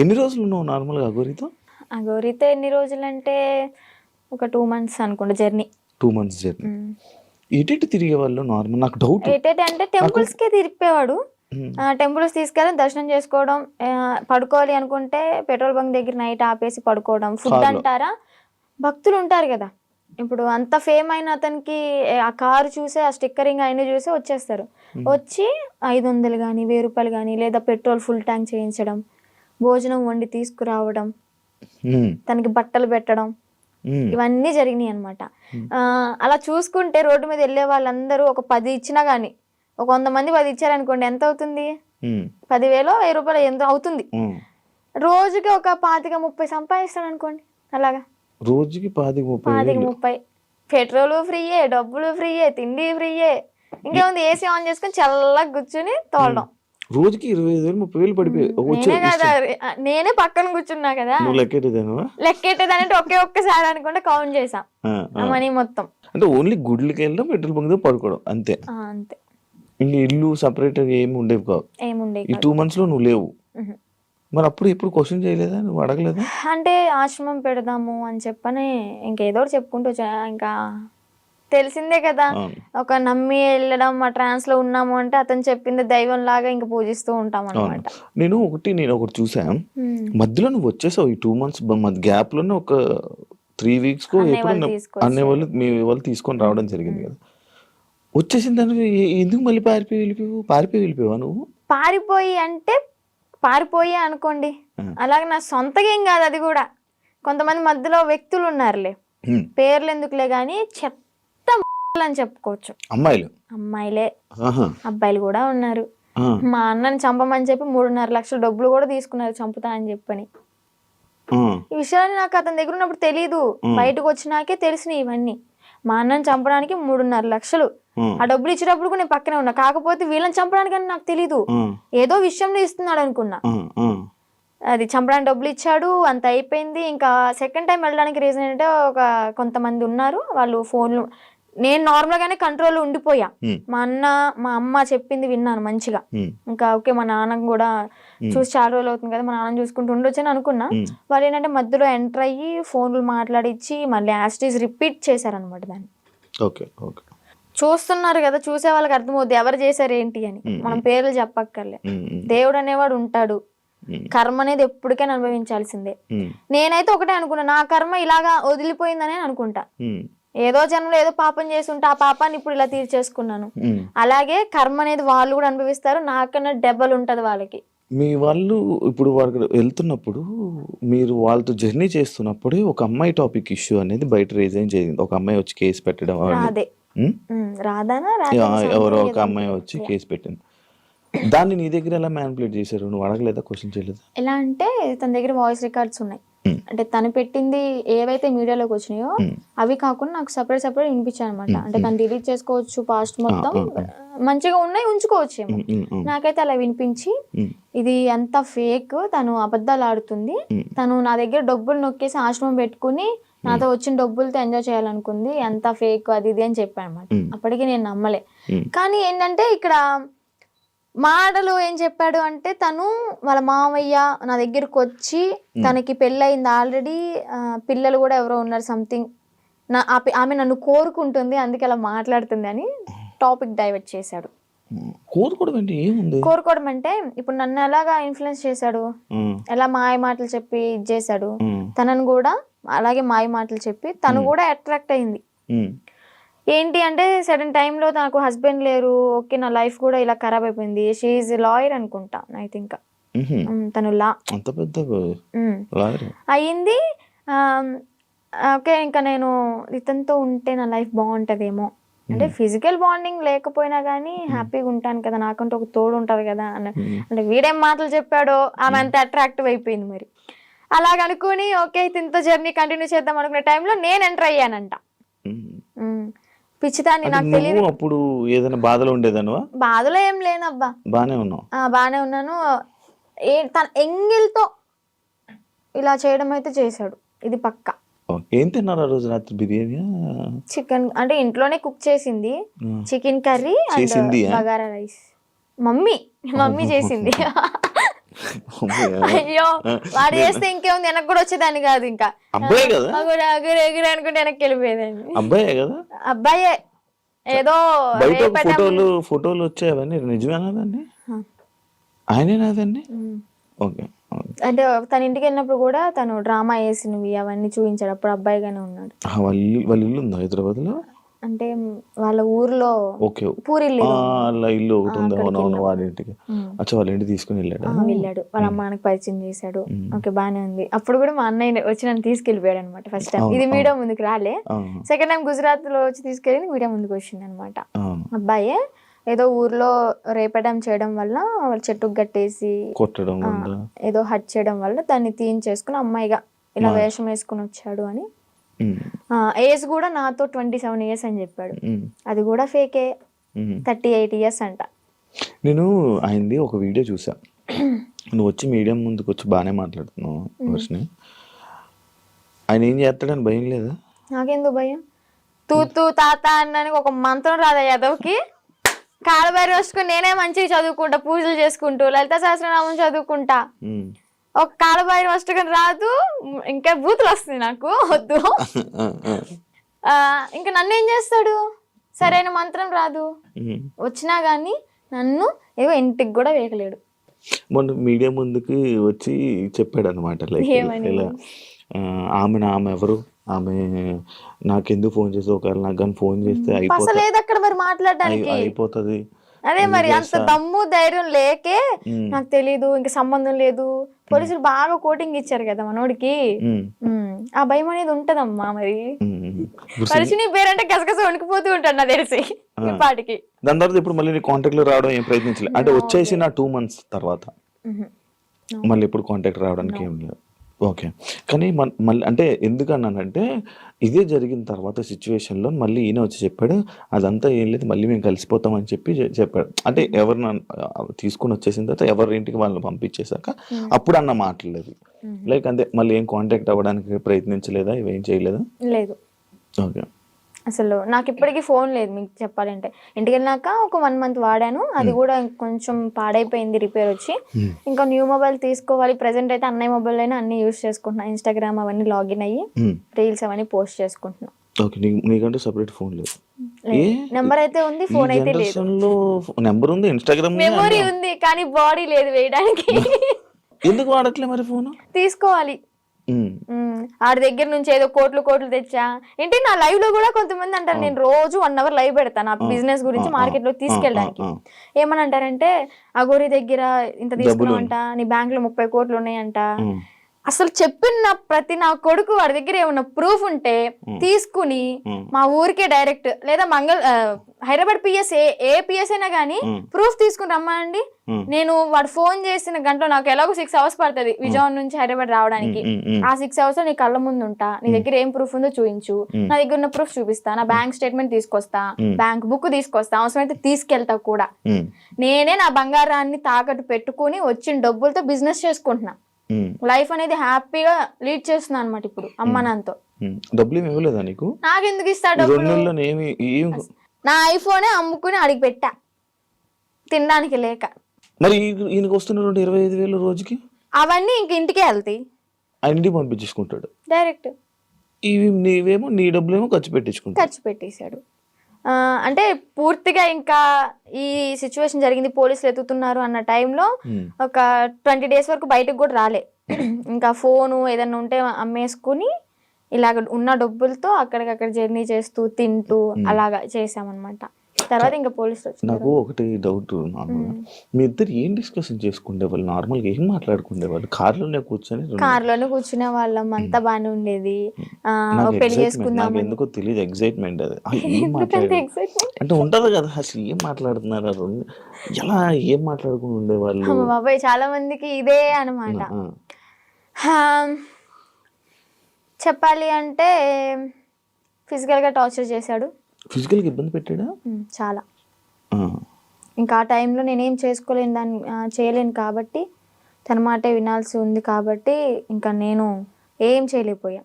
ఎన్ని రోజులు ఉన్నావు నార్మల్గా అఘోరితో? అఘోరితో ఎన్ని రోజులంటే ఒక 2 months అనుకోండి జర్నీ. 2 months journey. ఎటు తిరిగే వాళ్ళు నార్మల్? నాకు డౌట్. ఎటైతే అంటే టెంపుల్స్కే తిరిపేవాడు. టెంపుల్స్ తీసుకెళ్ళి దర్శనం చేసుకోవడం, పడుకోవాలి అనుకుంటే పెట్రోల్ బంక్ దగ్గర నైట్ ఆపేసి పడుకోవడం. ఫుడ్ అంటారా, భక్తులు ఉంటారు కదా, ఇప్పుడు అంత ఫేమ్ అయిన అతనికి ఆ కారు చూసి ఆ స్టిక్కరింగ్ అయినా చూసి వచ్చేస్తారు. వచ్చి 500 కానీ 1000 రూపాయలు కానీ లేదా పెట్రోల్ ఫుల్ ట్యాంక్ చేయించడం, భోజనం వండి తీసుకురావడం, తనకి బట్టలు పెట్టడం, ఇవన్నీ జరిగినాయి అనమాట. అలా చూసుకుంటే రోడ్డు మీద వెళ్ళే వాళ్ళందరూ ఒక 10 ఇచ్చినా గానీ, ఒక 100 మంది 10 ఇచ్చారనుకోండి, ఎంత అవుతుంది? 10,000 1000 రూపాయలు ఎంత అవుతుంది? రోజుకి ఒక 25-30 సంపాదిస్తాడు అనుకోండి. అలాగా రోజుకి 25-30 పెట్రోల్ ఫ్రీయే, డబ్బులు ఫ్రీయే, తిండి ఫ్రీయే. ఇంకేముంది, ఏసీ ఆన్ చేసుకుని చల్లగా కూర్చుని తోలడం. రోజుకి 25,000-30,000 పడిపోయి కదా, నేనే పక్కన కూర్చున్నా కదా. లెక్కెట్టేదానంటే ఒక్కసారి అనుకుంటే కౌంట్ చేసా మనీ మొత్తం. అంటే ఓన్లీ గుడ్లకి వెళ్ళడం, పెట్రోల్ బంక్ పడుకోవడం అంతే. అంతే. ఇంక ఇల్లు సపరేట్ ఏమి ఉండేవి కావు. ఈ 2 months లో నువ్వు లేవు. మరి అప్పుడు ఎప్పుడు క్వశ్చన్ చేయలేదా, నువ్వు అడగలేదా? అంటే ఆశ్రమం పెడదాము అని చెప్పని ఇంకేదో చెప్పుకుంటూ ఇంకా తెలిసిందే కదా, ఒక నమ్మి వెళ్ళడం, మా ట్రాన్స్ లో ఉన్నాము అంటే అతను చెప్పింది దైవం లాగా ఇంకా పూజిస్తూ ఉంటాం అనమాట. నేను ఒకటి చూసా, మధ్యలో నువ్వు వచ్చేసావు ఈ 2 months గ్యాప్ లోనే ఒక 3 weeks అనే వాళ్ళు మీ వాళ్ళు తీసుకొని రావడం జరిగింది కదా. వచ్చేసిన దానికి ఎందుకు మళ్ళీ పారిపోయి వెళ్ళిపోయావా నువ్వు? పారిపోయి అనుకోండి, అలాగే నా సొంతగా ఏం కాదు అది కూడా. కొంతమంది మధ్యలో వ్యక్తులు ఉన్నారులే, పేర్లు ఎందుకులే గానీ చెత్త అని చెప్పుకోవచ్చు. అమ్మాయిలే, అబ్బాయిలు కూడా ఉన్నారు. మా అన్నని చంపమని చెప్పి 3.5 లక్షల డబ్బులు కూడా తీసుకున్నారు, చంపుతా అని చెప్పని. ఈ విషయాన్ని నాకు అతని దగ్గర ఉన్నప్పుడు తెలీదు, బయటకు వచ్చినాకే తెలిసినాయి ఇవన్నీ. మా అన్నని చంపడానికి 3.5 లక్షలు, ఆ డబ్బులు ఇచ్చేటప్పుడు కూడా నేను పక్కనే ఉన్నా. కాకపోతే వీళ్ళని చంపడానికి నాకు తెలీదు, ఏదో విషయంలో ఇస్తున్నాడు అనుకున్నా. అది చంపడానికి డబ్బులు ఇచ్చాడు, అంత అయిపోయింది. ఇంకా సెకండ్ టైం వెళ్ళడానికి రీజన్ ఏంటంటే, కొంతమంది ఉన్నారు వాళ్ళు ఫోన్లు, నేను నార్మల్ గానే కంట్రోల్ ఉండిపోయా. మా అమ్మ చెప్పింది విన్నాను మంచిగా. ఇంకా ఓకే, మా నాన్న కూడా చూసి చాలా రోజులు అవుతుంది కదా, మా నాన్న చూసుకుంటూ ఉండొచ్చు అని అనుకున్నా. వాళ్ళు ఏంటంటే మధ్యలో ఎంటర్ అయ్యి ఫోన్లు మాట్లాడిచ్చి మళ్ళీ యాస్టీస్ రిపీట్ చేశారనమాట దాన్ని. చూస్తున్నారు కదా, చూసే వాళ్ళకి అర్థమవుద్ది ఎవరు చేశారు ఏంటి అని. మనం పేర్లు చెప్పక్కర్లే, దేవుడు అనేవాడు ఉంటాడు. కర్మ అనేది ఎప్పటికైనా అనుభవించాల్సిందే. నేనైతే ఒకటే అనుకున్నా, నా కర్మ ఇలాగా వదిలిపోయిందనే అనుకుంటా. ఏదో జన్మలో ఏదో పాపం చేసి ఉంటే ఆ పాపాన్ని ఇప్పుడు ఇలా తీర్చేసుకున్నాను. అలాగే కర్మ అనేది వాళ్ళు కూడా అనుభవిస్తారు, నాకన్నా డబల్ ఉంటది వాళ్ళకి. మీ వాళ్ళు ఇప్పుడు వాళ్ళు వెళ్తున్నప్పుడు, మీరు వాళ్ళతో జర్నీ చేస్తున్నప్పుడు ఒక అమ్మాయి టాపిక్ ఇష్యూ అనేది బయట రేజ్ జరిగింది. ఒక అమ్మాయి వచ్చి కేసు పెట్టడం, ఎవరో ఒక అమ్మాయి వచ్చి కేసు పెట్టింది. దాన్ని నీ దగ్గర ఎలా మ్యానిపులేట్ చేశారు? నువ్వు అడగలేదా, క్వశ్చన్ చేయలేదా? ఎలా అంటే తన దగ్గర వాయిస్ రికార్డ్స్ ఉన్నాయి. అంటే తను పెట్టింది ఏవైతే మీడియాలోకి వచ్చినాయో అవి కాకుండా నాకు సపరేట్ వినిపించాయి అనమాట. అంటే తను డిలీట్ చేసుకోవచ్చు, పాస్ట్ మొత్తం మంచిగా ఉన్నాయి ఉంచుకోవచ్చు ఏమో. నాకైతే అలా వినిపించి, ఇది అంత ఫేక్, తను అబద్ధాలు ఆడుతుంది, తను నా దగ్గర డబ్బులు నొక్కేసి ఆశ్రమం పెట్టుకుని నాతో వచ్చిన డబ్బులతో ఎంజాయ్ చేయాలనుకుంది, ఎంత ఫేక్ అది ఇది అని చెప్పాను అనమాట. అప్పటికి నేను నమ్మలే. కానీ ఏంటంటే ఇక్కడ మాటలు ఏం చెప్పాడు అంటే, తను వాళ్ళ మామయ్య నా దగ్గరకు వచ్చి తనకి పెళ్ళయింది ఆల్రెడీ, పిల్లలు కూడా ఎవరో ఉన్నారు సంథింగ్, ఆమె నన్ను కోరుకుంటుంది అందుకే అలా మాట్లాడుతుంది అని టాపిక్ డైవర్ట్ చేశాడు. కోరుకోవడం అంటే ఇప్పుడు నన్ను ఎలాగా ఇన్ఫ్లుయెన్స్ చేశాడు, ఎలా మాయ మాటలు చెప్పి ఇది చేశాడు, తనను కూడా అలాగే మాయ మాటలు చెప్పి తను కూడా అట్రాక్ట్ అయింది. ఏంటి అంటే సడన్ టైంలో నాకు హస్బెండ్ లేరు, ఓకే నా లైఫ్ కూడా ఇలా ఖరాబ్ అయిపోయింది. షీఈ్ లాయర్ అనుకుంటా, ఐ థింక్ తను లా అయ్యింది. ఓకే, ఇంకా నేను ఇతనితో ఉంటే నా లైఫ్ బాగుంటదేమో, అంటే ఫిజికల్ బాండింగ్ లేకపోయినా కానీ హ్యాపీగా ఉంటాను కదా, నాకంటే ఒక తోడు ఉంటది కదా అన్న. అంటే వీడేం మాటలు చెప్పాడో ఆమె అంత అట్రాక్టివ్ అయిపోయింది. మరి అలాగనుకుని ఓకే ఇతనితో జర్నీ కంటిన్యూ చేద్దాం అనుకునే టైంలో నేను ఎంటర్ అయ్యానంట. పిచ్చిదాన్ని, నాకు తెలియదు. అప్పుడు ఏదైనా బాధలో ఉండేదానివా? బాధలో ఏం లేనబ్బా, బానే ఉన్నాను. తన ఎంగిల్తో ఇలా చేయడం అయితే చేశాడు, ఇది పక్కా. ఏం తిన్నారు ఆ రోజు రాత్రి? బిర్యానీ, చికెన్, అంటే ఇంట్లోనే కుక్ చేసింది, chicken curry and bagara rice. Mummy చేసింది. అయ్యో వాడు చేస్తే ఇంకేముంది, వెనక్కి కూడా వచ్చేదాన్ని కాదు. ఇంకా అబ్బాయి కదా, ఎగురు అనుకుంటే వెనక్కి వెళ్ళిపోయేదాన్ని. అబ్బాయే కదా, అబ్బాయే. ఏదో బయట ఫోటోలు వచ్చాయి, అవన్నీ నిజమేనా దాన్ని? ఆయనేనా దాన్ని? ఓకే. అంటే తన ఇంటికి వెళ్ళినప్పుడు కూడా తను డ్రామా వేసినవి అవన్నీ చూపించాడు. అప్పుడు అబ్బాయిగానే ఉన్నాడు. వాళ్ళ ఇల్లు ఉందా హైదరాబాద్ లో? అంటే వాళ్ళ ఊర్లో పూరిల్లు ఇల్లు ఒకటి ఉంది. అవునవును, వాళ్ళ ఇంటికి. అచ్చా, వాళ్ళ ఇంటికి తీసుకుని వెళ్ళాడు. వాళ్ళ అమ్మానికి పరిచయం చేశాడు. ఓకే, బానే ఉంది. అప్పుడు కూడా మా అన్నయ్య వచ్చి నన్ను తీసుకెళ్లిపోయాడు అనమాట. ఫస్ట్ టైం ఇది మీడియా ముందుకు రాలే. సెకండ్ టైం గుజరాత్ లో వచ్చి తీసుకెళ్ళి మీడియా ముందుకు వచ్చింది అనమాట. అబ్బాయే ఏదో ఊర్లో రేపడం చేయడం వల్ల వాళ్ళ చెట్టుకు గట్టేసి కొట్టడం, ఏదో హట్ చేయడం వల్ల దాన్ని తీయించేసుకుని అమ్మాయిగా ఇలా వేషం వేసుకుని వచ్చాడు అని. ఏజ్ కూడా నాతో 27 years అని చెప్పాడు. అది కూడా ఫేకే, 38 years అంట. నేను ఆయనది ఒక వీడియో చూసా. నువ్వు వచ్చి మీడియం ముందుకు వచ్చి బాగానే మాట్లాడుతున్నావు వర్షిని. ఆయన ఏం చేస్తాడని భయం లేదా? నాకెందుకు భయం? తూ తాత అన్నానికి ఒక మంత్రం రాదా యాదవ్కి? కాలబారి వస్తుకుని నేనే మంచిగా చదువుకుంటా, పూజలు చేసుకుంటూ లలిత సహస్రనామం చదువుకుంటా. ఒక కాలబారి వస్తుకుని రాదు, ఇంకా బూతులు వస్తుంది నాకు, వద్దు. ఇంకా నన్ను ఏం చేస్తాడు? సరైన మంత్రం రాదు, వచ్చినా గానీ నన్ను ఏవో ఇంటికి కూడా వేయలేడు. మొన్న మీడియా ముందుకి వచ్చి చెప్పాడు అనమాట, లైక్ ఇలా ఆమె ఎవరు, ఆమె నాకెందుకు ఫోన్ చేసి, ఒకవేళ నాకు కానీ ఫోన్ చేస్తే అయిపోతుంది అక్కడ మరి మాట్లాడడానికి అయిపోతుంది. అదే మరి అంత దమ్ము ధైర్యం లేకే నాకు తెలీదు, ఇంకా సంబంధం లేదు. పోలీసులు బాగా కోటింగ్ ఇచ్చారు కదా మనోడికి, ఆ భయం అనేది ఉంటదమ్మా. మరి పరిస్థితి పేరంటే గసగస వణికిపోతూ ఉంటాడు నాకు తెలిసి ఇప్పటికి. దాని తర్వాత ఇప్పుడు మళ్ళీ కాంటాక్ట్ లో రావడం ఏం ప్రయత్నించలేదు అంటే? వచ్చేసి నా 2 months తర్వాత మళ్ళీ ఇప్పుడు కాంటాక్ట్ రావడానికి ఏం లేదు. ఓకే. కానీ మళ్ళీ అంటే ఎందుకన్నానంటే, ఇదే జరిగిన తర్వాత సిచ్యువేషన్లో మళ్ళీ ఈయన వచ్చి చెప్పాడు, అదంతా ఏం లేదు, మళ్ళీ మేము కలిసిపోతామని చెప్పాడు. అంటే ఎవరిని తీసుకుని వచ్చేసిన తర్వాత ఎవరి ఇంటికి వాళ్ళని పంపించేశాక అప్పుడు అన్న మాటలేదు. లైక్ అంతే, మళ్ళీ ఏం కాంటాక్ట్ అవ్వడానికి ప్రయత్నించలేదా, ఇవేం చేయలేదా? లేదు. ఓకే. అసలు నాకు ఇప్పటికీ ఫోన్ లేదు మీకు చెప్పాలంటే. ఇంటికి వెళ్ళినాక ఒక 1 month వాడాను, అది కూడా కొంచెం పాడైపోయింది రిపేర్ వచ్చి. ఇంకా న్యూ మొబైల్ తీసుకోవాలి. ప్రెసెంట్ అయితే అన్నయ్య మొబైల్ అయినా అన్ని యూజ్ చేసుకుంటున్నా, ఇన్స్టాగ్రామ్ అవన్నీ లాగిన్ అయ్యి రీల్స్ అవన్నీ పోస్ట్ చేసుకుంటున్నా. నీకంటే సెపరేట్ ఫోన్ లేదు? నెంబర్ అయితే ఉంది, ఫోన్ అయితే లేదు. నెంబర్ ఉంది, ఇన్స్టాగ్రామ్ మెమొరీ ఉంది, కానీ బాడీ లేదు వేయడానికి. ఎందుకు వాడట్లే మరి ఫోన్? తీసుకోవాలి. ఆడి దగ్గర నుంచి ఏదో కోట్లు తెచ్చా ఏంటి. నా లైవ్ లో కూడా కొంతమంది అంటారు, నేను రోజు 1 hour లైవ్ పెడతాను నా బిజినెస్ గురించి మార్కెట్ లో తీసుకెళ్ళడానికి. ఏమని అంటారంటే, అగోరి దగ్గర ఇంత తీసుకున్నావంట, నీ బ్యాంక్ లో 30 కోట్లు ఉన్నాయంట. అసలు చెప్పిన ప్రతి నా కొడుకు వాడి దగ్గర ఏమన్నా ప్రూఫ్ ఉంటే తీసుకుని మా ఊరికే డైరెక్ట్, లేదా హైదరాబాద్ పిఎస్ ఏ పిఎస్ అయినా గానీ ప్రూఫ్ తీసుకుని రమ్మండి. నేను వాడు ఫోన్ చేసిన గంటలో నాకు ఎలాగో 6 hours పడుతుంది విజయవాడ నుంచి హైదరాబాద్ రావడానికి. ఆ 6 hours నీ కళ్ళ ముందు ఉంటా, నీ దగ్గర ఏం ప్రూఫ్ ఉందో చూపించు, నా దగ్గర ఉన్న ప్రూఫ్ చూపిస్తా, నా బ్యాంక్ స్టేట్మెంట్ తీసుకొస్తా, బ్యాంక్ బుక్ తీసుకొస్తా, అవసరమైతే తీసుకెళ్తా కూడా. నేనే నా బంగారాన్ని తాకట్టు పెట్టుకుని వచ్చిన డబ్బులతో బిజినెస్ చేసుకుంటున్నా. లైఫ్ అనేది హ్యాపీగా లీడ్ చేస్తున్నా అనమాట ఇప్పుడు అమ్మ నాన్నతో. డబ్బులు ఏమి ఇవ్వలేదా నీకు? నాకెందుకు ఇస్తా డబ్బులు? నా ఐఫోనే అమ్ముకుని అడిగి పెట్టా తినడానికి లేక. మరి ఈయనకి వస్తున్న 25,000 రోజుకి అవన్నీ ఇంక ఇంటికే వెళ్తాయి, ఇంటికి పంపించేసుకుంటాడు డైరెక్ట్. ఇవి నీవేమో నీ డబ్బులేమో ఖర్చు పెట్టేశాడు. అంటే పూర్తిగా ఇంకా ఈ సిచ్యువేషన్ జరిగింది, పోలీసులు ఎత్తుతున్నారు అన్న టైంలో ఒక 20 days వరకు బయటకు కూడా రాలే. ఇంకా ఫోను ఏదన్నా ఉంటే అమ్మేసుకుని ఇలాగ ఉన్న డబ్బులతో అక్కడికక్కడ జర్నీ చేస్తూ తింటూ అలాగా చేసామన్నమాట. తర్వాత ఇంకా పోలీసులు వచ్చారు. నాకు ఒకటి డౌట్, నార్మల్గా మీ ఇద్దరు ఏం డిస్కషన్ చేసుకునేవాళ్ళు? నార్మల్గా ఏం మాట్లాడుకునేవాళ్ళు? కార్లోనే కూర్చునే వాళ్ళం, అంతా బాగానే ఉండేది. పెళ్లి చేసుకుందాం ఎందుకో తెలియదు, ఎక్సైట్మెంట్ అది. అంటే ఉంటది కదా, అసలు ఏం మాట్లాడుతున్నారు, ఎలా ఏం మాట్లాడుకుని ఉండేవాళ్ళు? బాబాయ్ చాలా మందికి ఇదే అనమాట. చెప్పాలి అంటే ఫిజికల్ గా టార్చర్ చేశాడు. ఫిజికల్ గా ఇబ్బంది పెట్టాడా? చాలా. ఇంకా ఆ టైంలో నేనేం చేయలేను కాబట్టి, తన మాటే వినాల్సి ఉంది కాబట్టి ఇంకా నేను ఏం చేయలేకపోయా.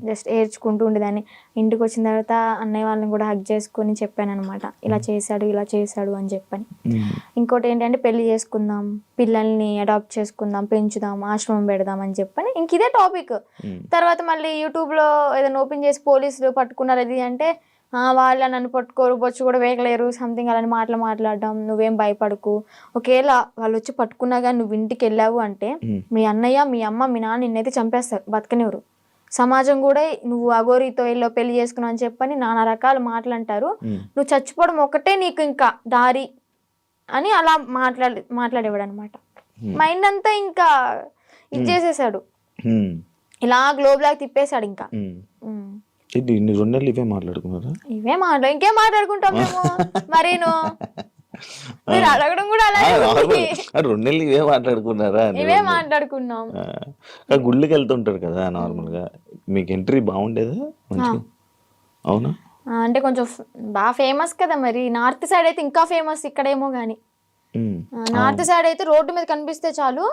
జస్ట్ ఏడ్చుకుంటూ ఉండేదాన్ని. ఇంటికి వచ్చిన తర్వాత అన్నయ్య వాళ్ళని కూడా హగ్ చేసుకుని చెప్పాను అనమాట, ఇలా చేశాడు అని చెప్పని. ఇంకోటి ఏంటంటే పెళ్లి చేసుకుందాం, పిల్లల్ని అడాప్ట్ చేసుకుందాం, పెంచుదాం, ఆశ్రమం పెడదాం అని చెప్పని ఇంక ఇదే టాపిక్. తర్వాత మళ్ళీ యూట్యూబ్లో ఏదైనా ఓపెన్ చేసి పోలీసులు పట్టుకున్నారు అది అంటే, వాళ్ళ నన్ను పట్టుకోరు, బొచ్చు కూడా వేయలేరు, సంథింగ్ అలాంటి మాటలు మాట్లాడడం. నువ్వేం భయపడకు, ఒకవేళ వాళ్ళు వచ్చి పట్టుకున్నా కానీ నువ్వు ఇంటికి వెళ్ళావు అంటే మీ అన్నయ్య, మీ అమ్మ, మీ నాన్న నిన్నైతే చంపేస్తారు, బతకనివ్వరు. సమాజం కూడా నువ్వు అఘోరితో వెళ్ళో పెళ్లి చేసుకున్నావు అని చెప్పని నానా రకాల మాటలు అంటారు. నువ్వు చచ్చిపోవడం ఒకటే నీకు ఇంకా దారి అని అలా మాట్లాడేవాడు అనమాట. మైండ్ అంతా ఇంకా ఇది చేసేసాడు, ఇలా గ్లోబ్ లాగా తిప్పేశాడు. ఇంకా ఇవే మాట్లాడుకున్నారా? ఇంకేం మాట్లాడుకుంటాం మేము. మరీను మీరు అడగడం కూడా అలాగే 2 నెలలు ఇవే మాట్లాడుకున్నారా? ఇవే మాట్లాడుకున్నాం. గుళ్ళకి వెళ్తుంటారు కదా నార్మల్ గా, మీకు ఎంట్రీ బాగుండేదా? అవునా? అంటే కొంచెం బాగా ఫేమస్ కదా, మరి నార్త్ సైడ్ అయితే ఇంకా ఫేమస్, ఇక్కడేమో గానీ నార్త్ సైడ్ అయితే రోడ్డు మీద కనిపిస్తే చాలు,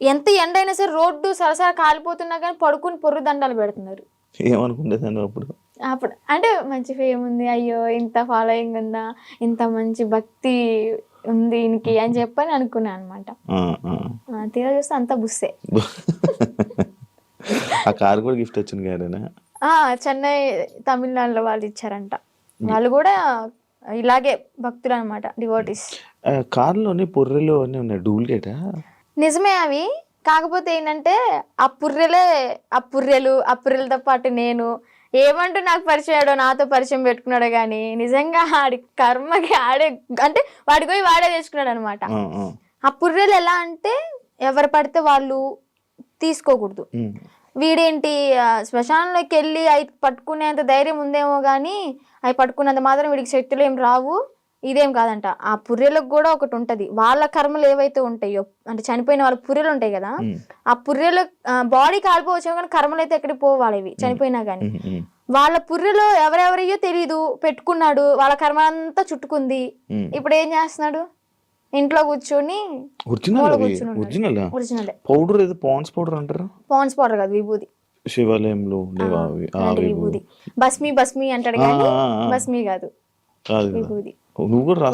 ఎంత ఎండ అయినా సరే రోడ్డు సరసర కాలిపోతున్నా కానీ పడుకుని పొర్రు దండాలు పెడుతున్నారు. ఏమనుకుంటేదాన్ని అప్పుడు అంటే మంచి ఫేమ్ ఉంది, అయ్యో ఇంత ఫాలోయింగ్ ఉందా, ఇంత మంచి భక్తి ఉంది దీనికి అని చెప్పని అనుకున్నాను అనమాట. తీరా చూస్తే అంతా బుస్సే. ఆ కారు కూడా గిఫ్ట్ వచ్చింది గారేనా? చెన్నై తమిళనాడులో వాళ్ళు ఇచ్చారంట. వాళ్ళు కూడా ఇలాగే భక్తులు అనమాట, డివోటీస్. కారులోని పొర్రెలు అన్నీ ఉన్నాయి, డూప్లికేటా? నిజమే అవి. కాకపోతే ఏంటంటే ఆ పుర్రెలతో పాటు నేను ఏమంటూ నాకు పరిచయాడో, నాతో పరిచయం పెట్టుకున్నాడో కానీ నిజంగా ఆడి కర్మకి ఆడే అంటే వాడికి పోయి వాడే తెచ్చుకున్నాడు అనమాట. ఆ పుర్రెలు ఎలా అంటే ఎవరు పడితే వాళ్ళు తీసుకోకూడదు. వీడేంటి శ్మశానంలోకి వెళ్ళి అవి పట్టుకునేంత ధైర్యం ఉందేమో కానీ అవి పట్టుకున్నంత మాత్రం వీడికి శక్తులు ఏం రావు. ఇదేం కాదంట, ఆ పుర్రెలకు కూడా ఒకటి ఉంటది, వాళ్ళ కర్మలు ఏవైతే ఉంటాయో, అంటే చనిపోయిన వాళ్ళ పుర్రెలు ఉంటాయి కదా, ఆ పుర్రెలు బాడీ కాలిపోవచ్చు కానీ కర్మలు అయితే ఎక్కడికి పోవాలి చనిపోయినా కానీ. వాళ్ళ పుర్రెలో ఎవరెవరయ్యో తెలీదు, పెట్టుకున్నాడు, వాళ్ళ కర్మ అంతా చుట్టుకుంది. ఇప్పుడు ఏం చేస్తున్నాడు, ఇంట్లో కూర్చొని పాండ్స్ పౌడర్ కాదు, విభూది. శివాలయంలో విభూది భస్మి అంటాడు కానీ భస్మి కాదు, విభూది.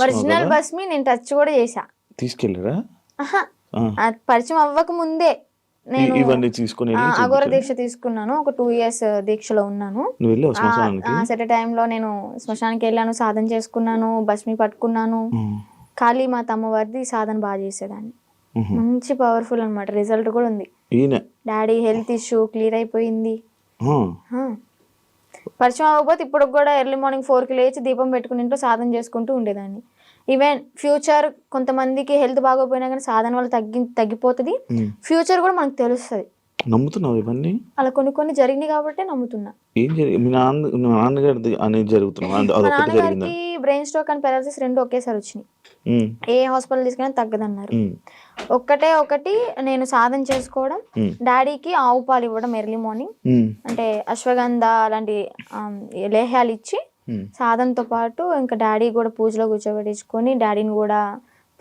ఒరిజినల్ భస్మి నేను టచ్ కూడా చేసా. తీసుకెళ్ళరా? పరిచయం అవ్వక ముందే నేను ఇవన్నీ తీసుకుని అఘోర దీక్ష తీసుకున్నాను. ఒక 2 years దీక్షలో ఉన్నాను. సెట్ టైంలో నేను శ్మశానానికి వెళ్ళాను, సాధన చేసుకున్నాను, భస్మి పట్టుకున్నాను. కాళీమాత అమ్మవారిది సాధన బాగా చేసేదాన్ని, మంచి పవర్ఫుల్ అనమాట. రిజల్ట్ కూడా ఉంది. డాడీ హెల్త్ ఇష్యూ క్లియర్ అయిపోయింది. పరిచయం అవ్వకపోతే ఇప్పుడు కూడా ఎర్లీ మార్నింగ్ 4కి లేచి దీపం పెట్టుకుని ఇంట్లో సాధన చేసుకుంటూ ఉండేదాన్ని. ఈవెన్ ఫ్యూచర్ కొంతమందికి హెల్త్ బాగోపోయినా కానీ సాధన వల్ల తగ్గిపోతుంది. ఫ్యూచర్ కూడా మనకు తెలుస్తుంది. నమ్ముతున్నావు ఇవన్నీ? అలా కొన్ని జరిగినాయి కాబట్టి నమ్ముతున్నా. నాన్నగారికి బ్రెయిన్ స్ట్రోక్ అండ్ పెరాలసిస్ 2 ఒకేసారి వచ్చినాయి. ఏ హాస్పిటల్ తీసుకున్నా తగ్గదన్నారు. ఒకటి నేను సాధన చేసుకోవడం, డాడీకి ఆవు పాలు ఇవ్వడం ఎర్లీ మార్నింగ్, అంటే అశ్వగంధ అలాంటి లేహ్యాలు ఇచ్చి సాధనతో పాటు ఇంకా డాడీ కూడా పూజలో కూర్చోబెట్టించుకొని డాడీని కూడా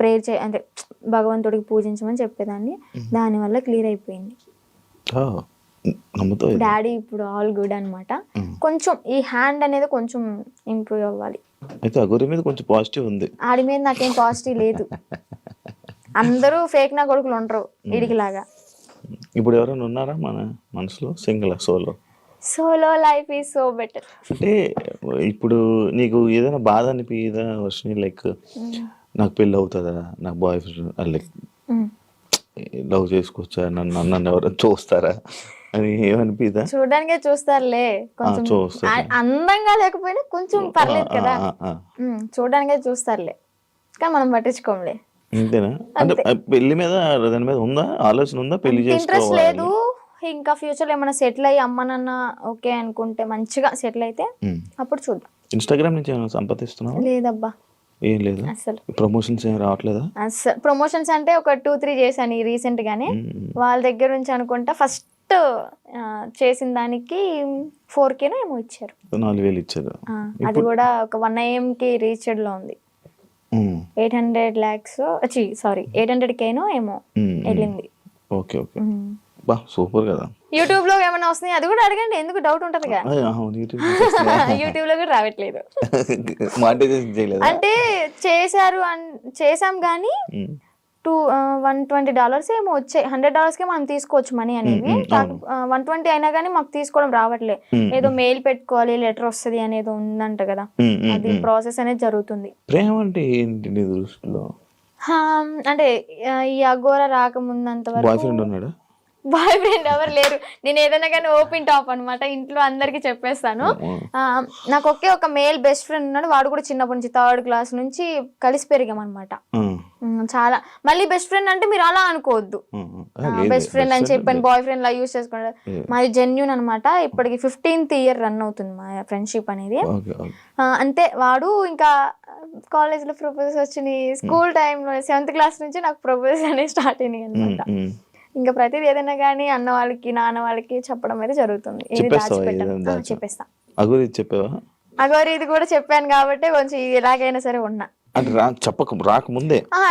ప్రేయర్ అంటే భగవంతుడికి పూజించమని చెప్పేదాన్ని. దానివల్ల క్లియర్ అయిపోయింది. డాడీ ఇప్పుడు ఆల్ గుడ్ అనమాట. కొంచెం ఈ హ్యాండ్ అనేది కొంచెం ఇంప్రూవ్ అవ్వాలి. అయితే అఘోరి మీద కొంచెం పాజిటివ్ ఉంది, ఆడి మీద నాకేం పాజిటివ్ లేదు. అందరూ ఫేక్ నా కొడుకులు ఉండరు వీడికి లాగా. ఇప్పుడు ఎవరైనా ఉన్నారా మన మనసులో? Single solo life is so better. అంటే ఇప్పుడు నీకు ఏదైనా బాధ అనిపించదా వర్షిని, లైక్ నాకు పెళ్ళి అవుతుందా, నాకు బాయ్ ఫ్రెండ్ లైక్ లవ్ చేసుకోవచ్చా, నన్ను ఎవరైనా చూస్తారా అని ఏమనిపిదా? చూడడానికే చూస్తారులే, కొంచెం అందంగా లేకపోయినా కొంచెం పర్లేదు కదా, చూడడానికే చూస్తారులే కానీ మనం పట్టించుకోంలే. అంతేనా? అంటే పెళ్లి మీద దాని మీద ఉందా ఆలోచన, ఉందా పెళ్లి ఇంట్రెస్ట్ లేదు. ఇంకా ఫ్యూచర్ లో ఏమైనా సెటిల్ అయ్యి అమ్మ నాన్న ఓకే అనుకుంటే మంచిగా సెటిల్ అయితే అప్పుడు చూద్దాం. ఇన్స్టాగ్రామ్ నుంచి ఏమైనా సంపాదిస్తున్నావా? లేదబ్బా, ఏం లేదు. అసలు ప్రమోషన్స్ ఏం రావట్లేదా? అసలు ప్రమోషన్స్ అంటే ఒక 2-3 చేశాను రీసెంట్ గానే. వాళ్ళ దగ్గర నుంచి అనుకుంటా ఫస్ట్ చేసిన దానికి 4K ఏమో ఇచ్చారు, 4,000 ఇచ్చారు. అది కూడా ఒక 1 AM కి రీచ్డ్ లో ఉంది. 800 lakhs 800K ఏమో వెళ్ళింది. Okay okay. బా సూపర్ కదా. యూట్యూబ్ లో ఏమైనా వస్తున్నాయి అది కూడా అడగండి, ఎందుకు డౌట్ ఉంటది కదా. యూట్యూబ్ లో కూడా రావట్లేదు. మానిటైజేషన్ చేయలేదు అంటే చేసాం కానీ $120 ఏమో వచ్చాయి. $100కే మనం తీసుకోవచ్చు మనీ అనేవి. 120 అయినా కానీ మాకు తీసుకోవడం రావట్లే. ఏదో మెయిల్ పెట్టుకోవాలి, లెటర్ వస్తుంది అనేది ఉందంట కదా, అది ప్రాసెస్ అనేది జరుగుతుంది. ప్రేమ అంటే ఏంటి నీ దృష్టిలో? అంటే ఈ అఘోరా రాకముందంత వరకు బాయ్ ఫ్రెండ్ ఉన్నాడా? బాయ్ ఫ్రెండ్ ఎవరు లేరు. నేను ఏదైనా కానీ ఓపెన్ టాప్ అనమాట, ఇంట్లో అందరికి చెప్పేస్తాను. నాకు ఒకే ఒక మేల్ బెస్ట్ ఫ్రెండ్ ఉన్నాడు. వాడు కూడా చిన్నప్పటి నుంచి 3rd క్లాస్ నుంచి కలిసి పెరిగామన్నమాట. చాలా మళ్ళీ బెస్ట్ ఫ్రెండ్ అంటే మీరు అలా అనుకోవద్దు, బెస్ట్ ఫ్రెండ్ అని చెప్పాను బాయ్ ఫ్రెండ్ లా యూస్ చేసుకున్నాడు. మాది జెన్యూన్ అనమాట. ఇప్పటికి 15th ఇయర్ రన్ అవుతుంది మా ఫ్రెండ్షిప్ అనేది. అంతే. వాడు ఇంకా కాలేజ్ లో ప్రపోజల్స్ వచ్చినాయి, స్కూల్ టైంలో 7th క్లాస్ నుంచి నాకు ప్రపోజల్స్ అనేవి స్టార్ట్ అయినాయి అనమాట. ఇంకా ప్రతిదీ ఏదైనా కానీ అన్న వాళ్ళకి నాన్న వాళ్ళకి చెప్పడం అయితే జరుగుతుంది. చెప్పేస్తా. అగోరి ఇది కూడా చెప్పాను కాబట్టి కొంచెం ఎలాగైనా సరే ఉన్నా.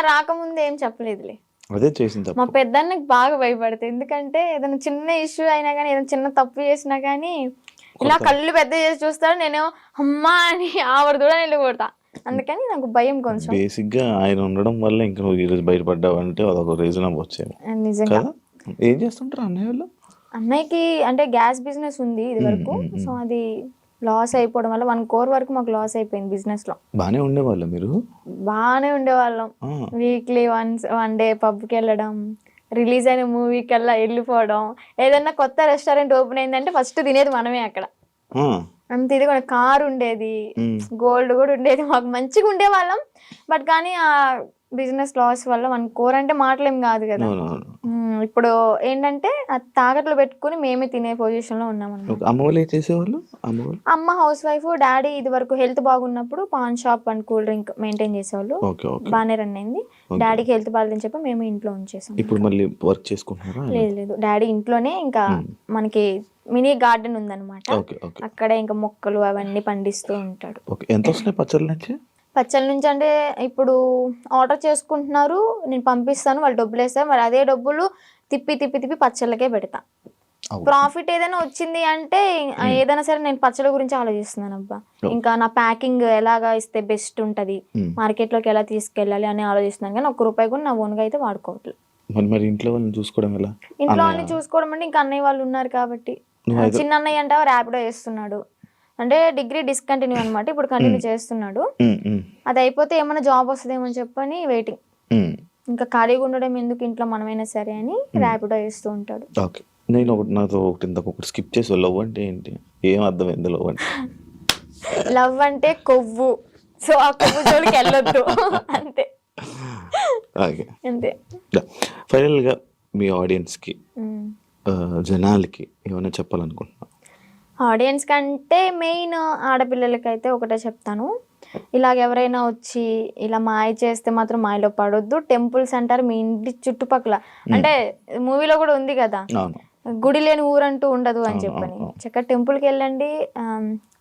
రాకముందే ఏం చెప్పలేదులే. అదే చేసింది. మా పెద్దన్నకి బాగా భయపడతాయి. ఎందుకంటే ఏదైనా చిన్న ఇష్యూ అయినా కానీ, ఏదైనా చిన్న తప్పు చేసినా కానీ ఇలా కళ్ళు పెద్ద చేసి చూస్తాడు. నేను అమ్మా అని ఆవిడ కూడా వెళ్ళిపోతా. అందుకని నాకు భయం కొంచెం. బేసిక్ గా ఆయన ఉండడం వల్ల ఇంకా నువ్వు ఈరోజు బయటపడ్డావు అంటే అదొక రీజన్ వచ్చేది. నిజంగా. ఏం చేస్తుంటారు అన్నయ్య వాళ్ళు? అన్నయ్యకి అంటే గ్యాస్ బిజినెస్ ఉంది ఇది వరకు. సో అది లాస్ అయిపోవడం వల్ల 1 crore వరకు మాకు లాస్ అయిపోయింది బిజినెస్ లో. బానే ఉండేవాళ్ళం మీరు? బానే ఉండేవాళ్ళం. వీక్లీ వన్ డే పబ్కి వెళ్ళడం, రిలీజ్ అయిన మూవీకి వెళ్ళిపోవడం. ఏదన్నా కొత్త రెస్టారెంట్ ఓపెన్ అయిందంటే ఫస్ట్ తినేది మనమే అక్కడ. అంతే. ఇది కూడా కార్ ఉండేది, గోల్డ్ కూడా ఉండేది, మాకు మంచిగా ఉండేవాళ్ళం. బట్ కానీ ఆ బిజినెస్ లాస్ వల్ల 1 crore అంటే మాటలేం కాదు కదా. ఇప్పుడు ఏంటంటే తాకట్లు పెట్టుకుని మేమే తినే పొజిషన్ లో ఉన్నాం అన్నమాట. అమ్మ హౌస్ వైఫ్, డాడీ ఇది వరకు హెల్త్ బాగున్నప్పుడు pan shop and cool drink maintain చేసేవాళ్ళు. బాగానే రన్ అయింది. డాడీకి హెల్త్ బాగాలేదని చెప్పి మేము ఇంట్లో ఉంచేసాం. లేదు, డాడీ ఇంట్లోనే ఇంకా మనకి మినీ గార్డెన్ ఉందన్నమాట. అక్కడే ఇంకా మొక్కలు అవన్నీ పండిస్తూ ఉంటాడు. పచ్చళ్ళ నుంచి అంటే ఇప్పుడు ఆర్డర్ చేసుకుంటున్నారు, నేను పంపిస్తాను, వాళ్ళు డబ్బులు వేస్తారు. మరి అదే డబ్బులు తిప్పి పచ్చళ్ళకే పెడతా. ప్రాఫిట్ ఏదైనా వచ్చింది అంటే ఏదైనా సరే నేను పచ్చళ్ళ గురించి ఆలోచిస్తున్నాను. అబ్బా ఇంకా నా ప్యాకింగ్ ఎలాగా ఇస్తే బెస్ట్ ఉంటది, మార్కెట్ లోకి ఎలా తీసుకెళ్ళాలి అని ఆలోచిస్తున్నాను. కానీ ₹1 కూడా నా ఓన్గా అయితే వాడుకోవట్లేదు. ఇంట్లో వాళ్ళని చూసుకోవడం అంటే ఇంకా అన్నయ్య వాళ్ళు ఉన్నారు కాబట్టి. చిన్న అన్నయ్య అంటే ర్యాపిడో చేస్తున్నాడు. అంటే డిగ్రీ డిస్కంటిన్యూ అనమాట, ఇప్పుడు కంటిన్యూ చేస్తున్నాడు. అది అయిపోతే ఏమైనా జాబ్ వస్తుందేమో చెప్పని వెయిటింగ్. ఇంకా ఖాళీగా ఉండడం ఎందుకు ఇంట్లో, మనమైనా సరే అని ర్యాపిడో చేస్తూ ఉంటాడు. నేను ఒకటి స్కిప్ చేసి, లవ్ అంటే ఏంటి, ఏం అర్థమైంది లవ్ అంటే? లవ్ అంటే కొవ్వు. సో ఆ కొవ్వు జోలికి వెళ్ళొద్దు అంతే. అంతే. ఫైనల్ గా మీ ఆడియన్స్ కి, జనాలకి ఏమైనా చెప్పాలనుకుంటున్నా? ఆడియన్స్ కంటే మెయిన్ ఆడపిల్లలకైతే ఒకటే చెప్తాను, ఇలాగ ఎవరైనా వచ్చి ఇలా మాయ చేస్తే మాత్రం మాయలో పడొద్దు. టెంపుల్స్ అంటారు మీ ఇంటి చుట్టుపక్కల, అంటే మూవీలో కూడా ఉంది కదా, గుడి లేని ఊరంటూ ఉండదు అని చెప్పని. చక్కగా టెంపుల్కి వెళ్ళండి,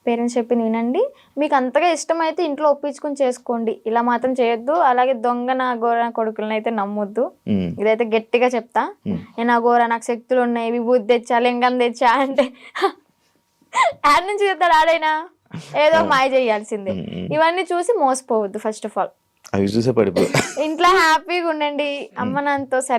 పేరెంట్స్ చెప్పింది వినండి. మీకు అంతగా ఇష్టమైతే ఇంట్లో ఒప్పించుకుని చేసుకోండి, ఇలా మాత్రం చేయొద్దు. అలాగే దొంగ గోర కొడుకులను అయితే నమ్మొద్దు. ఇదైతే గట్టిగా చెప్తా. నేను ఆ గోర, నాకు శక్తులు ఉన్నాయి, విభూతి తెచ్చా, లింగం తెచ్చా అంటే యాడ్ నుంచి చెప్తాడు ఆడైనా, ఏదో మాయ చేయాల్సిందే. ఇవన్నీ చూసి మోసపోవద్దు. ఫస్ట్ ఆఫ్ ఆల్ ఇంట్లో హ్యాపీగా ఉండండి, అమ్మ నాన్నతో సరదా